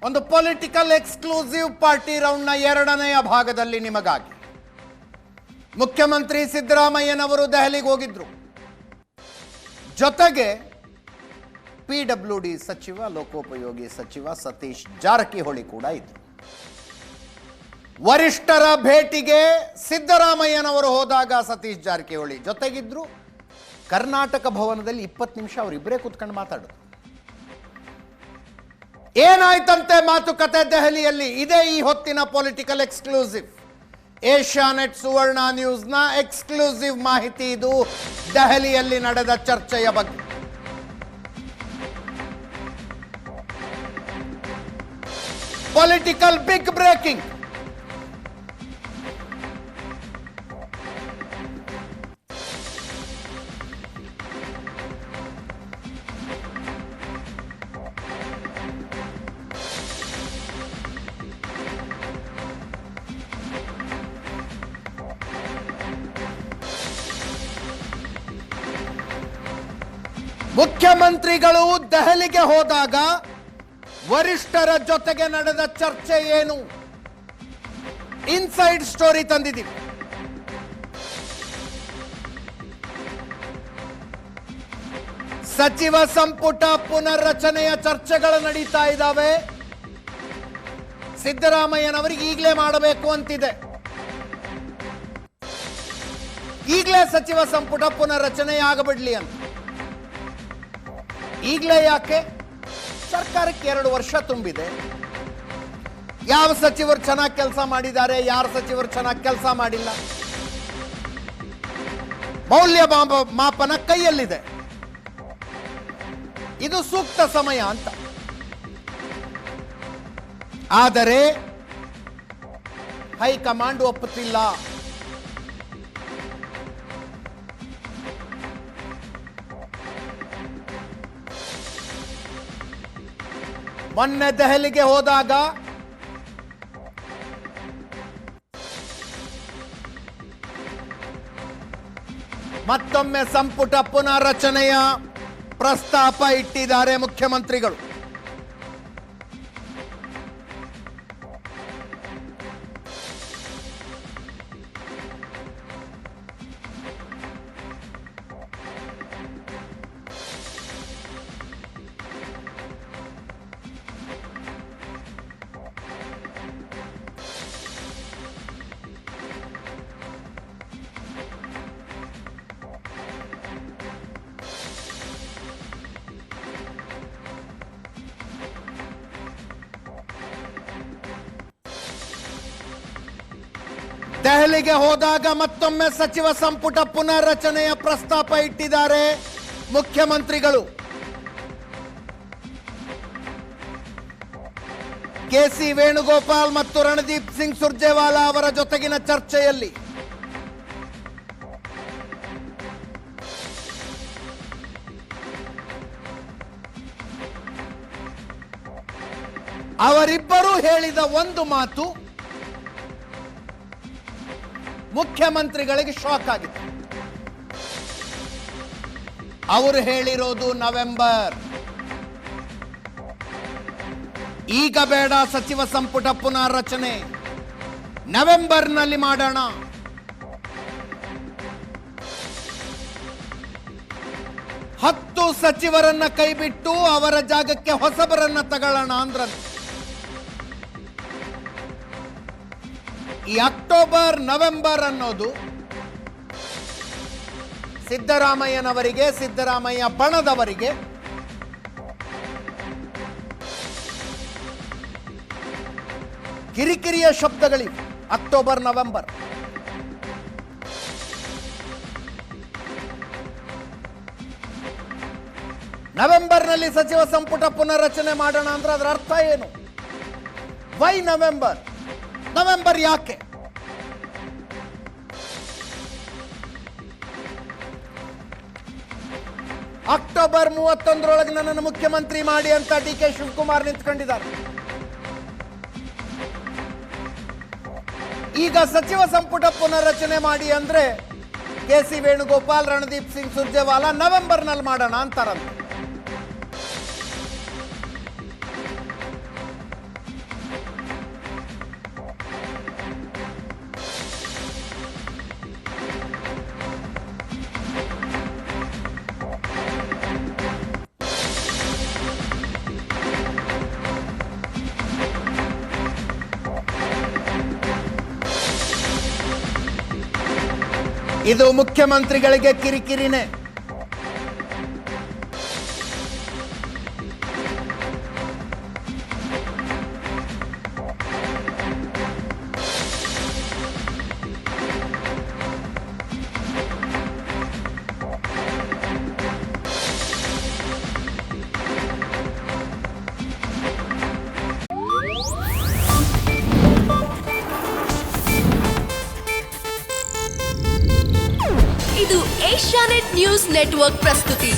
ಒಂದು political exclusive party ರೌಂಡ್ನ ಎರಡನೆಯ ಭಾಗದಲ್ಲಿ ನಿಮಗಾಗಿ ಮುಖ್ಯಮಂತ್ರಿ ಸಿದ್ದರಾಮಯ್ಯನವರು ದೆಹಲಿಗೆ ಹೋಗಿದ್ರು. ಜೊತೆಗೆ ಪಿಡಬ್ಲ್ಯೂಡಿ ಸಚಿವ ಲೋಕೋಪಯೋಗಿ ಸಚಿವ ಸತೀಶ್ ಜಾರಕಿಹೊಳಿ ಕೂಡ ಇದ್ರು. ವರಿಷ್ಠರ ಭೇಟಿಗೆ ಸಿದ್ದರಾಮಯ್ಯನವರು ಹೋದಾಗ ಸತೀಶ್ ಜಾರಕಿಹೊಳಿ ಜೊತೆಗಿದ್ರು. ಕರ್ನಾಟಕ ಭವನದಲ್ಲಿ 20 ನಿಮಿಷ ಅವರಿಬ್ಬರೇ ಕೂತ್ಕೊಂಡು ಮಾತಾಡಿದ್ರು. ಏನಾಯ್ತಂತೆ ಮಾತುಕತೆ ದೆಹಲಿಯಲ್ಲಿ? ಇದೇ ಈ ಹೊತ್ತಿನ ಪೊಲಿಟಿಕಲ್ ಎಕ್ಸ್ಕ್ಲೂಸಿವ್. ಏಷ್ಯಾನೆಟ್ ಸುವರ್ಣ ನ್ಯೂಸ್ನ ಎಕ್ಸ್ಕ್ಲೂಸಿವ್ ಮಾಹಿತಿ ಇದು ದೆಹಲಿಯಲ್ಲಿ ನಡೆದ ಚರ್ಚೆಯ ಬಗ್ಗೆ. Political big breaking. ಮುಖ್ಯಮಂತ್ರಿಗಳು ದೆಹಲಿಗೆ ಹೋದಾಗ ವರಿಷ್ಠರ ಜೊತೆಗೆ ನಡೆದ ಚರ್ಚೆ ಏನು? ಇನ್ಸೈಡ್ ಸ್ಟೋರಿ ತಂದಿದ್ದೀವಿ. ಸಚಿವ ಸಂಪುಟ ಪುನರ್ರಚನೆಯ ಚರ್ಚೆಗಳು ನಡೀತಾ ಇದ್ದಾವೆ. ಸಿದ್ದರಾಮಯ್ಯನವರಿಗೆ ಈಗಲೇ ಮಾಡಬೇಕು ಅಂತಿದೆ. ಈಗಲೇ ಸಚಿವ ಸಂಪುಟ ಪುನರ್ರಚನೆ ಆಗಬಿಡ್ಲಿ ಅಂತ. ಈಗಲೇ ಯಾಕೆ? ಸರ್ಕಾರಕ್ಕೆ 2 ವರ್ಷ ತುಂಬಿದೆ. ಯಾವ ಸಚಿವರು ಚೆನ್ನಾಗಿ ಕೆಲಸ ಮಾಡಿದ್ದಾರೆ, ಯಾರ ಸಚಿವರು ಚೆನ್ನಾಗಿ ಕೆಲಸ ಮಾಡಿಲ್ಲ, ಮೌಲ್ಯ ಮಾಪನ ಕೈಯಲ್ಲಿದೆ. ಇದು ಸೂಕ್ತ ಸಮಯ ಅಂತ. ಆದರೆ ಹೈಕಮಾಂಡ್ ಒಪ್ಪುತ್ತಿಲ್ಲ. ಮೊನ್ನೆ ದೆಹಲಿಗೆ ಹೋದಾಗ ಮತ್ತೊಮ್ಮೆ ಸಂಪುಟ ಪುನರ್ರಚನೆಯ ಪ್ರಸ್ತಾಪ ಇಟ್ಟಿದ್ದಾರೆ ಮುಖ್ಯಮಂತ್ರಿಗಳು. ದೆಹಲಿಗೆ ಹೋದಾಗ ಮತ್ತೊಮ್ಮೆ ಸಚಿವ ಸಂಪುಟ ಪುನರ್ರಚನೆಯ ಪ್ರಸ್ತಾಪ ಇಟ್ಟಿದ್ದಾರೆ ಮುಖ್ಯಮಂತ್ರಿಗಳು. ಕೆಸಿ ವೇಣುಗೋಪಾಲ್ ಮತ್ತು ರಣದೀಪ್ ಸಿಂಗ್ ಸುರ್ಜೇವಾಲಾ ಅವರ ಜೊತೆಗಿನ ಚರ್ಚೆಯಲ್ಲಿ ಅವರಿಬ್ಬರೂ ಹೇಳಿದ ಒಂದು ಮಾತು ಮುಖ್ಯಮಂತ್ರಿಗಳಿಗೆ ಶಾಕ್ ಆಗಿದೆ. ಅವರು ಹೇಳಿರೋದು ನವೆಂಬರ್, ಈಗ ಬೇಡ ಸಚಿವ ಸಂಪುಟ ಪುನರ್ರಚನೆ, ನವೆಂಬರ್ನಲ್ಲಿ ಮಾಡೋಣ. ಹತ್ತು ಸಚಿವರನ್ನ ಕೈಬಿಟ್ಟು ಅವರ ಜಾಗಕ್ಕೆ ಹೊಸಬರನ್ನ ತಗೊಳ್ಳೋಣ ಅಂದ್ರಂತೆ. ಈ ಅಕ್ಟೋಬರ್ ನವೆಂಬರ್ ಅನ್ನೋದು ಸಿದ್ದರಾಮಯ್ಯನವರಿಗೆ, ಸಿದ್ದರಾಮಯ್ಯ ಬಣದವರಿಗೆ ಕಿರಿಕಿರಿಯ ಶಬ್ದಗಳಿವೆ. October November. ನವೆಂಬರ್ನಲ್ಲಿ ಸಚಿವ ಸಂಪುಟ ಪುನರ್ರಚನೆ ಮಾಡೋಣ ಅಂದ್ರೆ ಅದರ ಅರ್ಥ ಏನು? Why November? ನವೆಂಬರ್ ಯಾಕೆ? ಅಕ್ಟೋಬರ್ 31ರೊಳಗೆ ನನ್ನನ್ನು ಮುಖ್ಯಮಂತ್ರಿ ಮಾಡಿ ಅಂತ ಡಿ.ಕೆ. ಶಿವಕುಮಾರ್ ನಿಂತ್ಕೊಂಡಿದ್ದಾರೆ. ಈಗ ಸಚಿವ ಸಂಪುಟ ಪುನರ್ರಚನೆ ಮಾಡಿ ಅಂದ್ರೆ ಕೆಸಿ ವೇಣುಗೋಪಾಲ್, ರಣದೀಪ್ ಸಿಂಗ್ ಸುರ್ಜೇವಾಲಾ ನವೆಂಬರ್ನಲ್ಲಿ ಮಾಡೋಣ ಅಂತಾರಂತೆ. ಇದು ಮುಖ್ಯಮಂತ್ರಿಗಳಿಗೆ ಕಿರಿಕಿರಿನೇ. ಇದು ಏಷ್ಯಾನೆಟ್ ನ್ಯೂಸ್ ನೆಟ್ವರ್ಕ್ ಪ್ರಸ್ತುತಿ.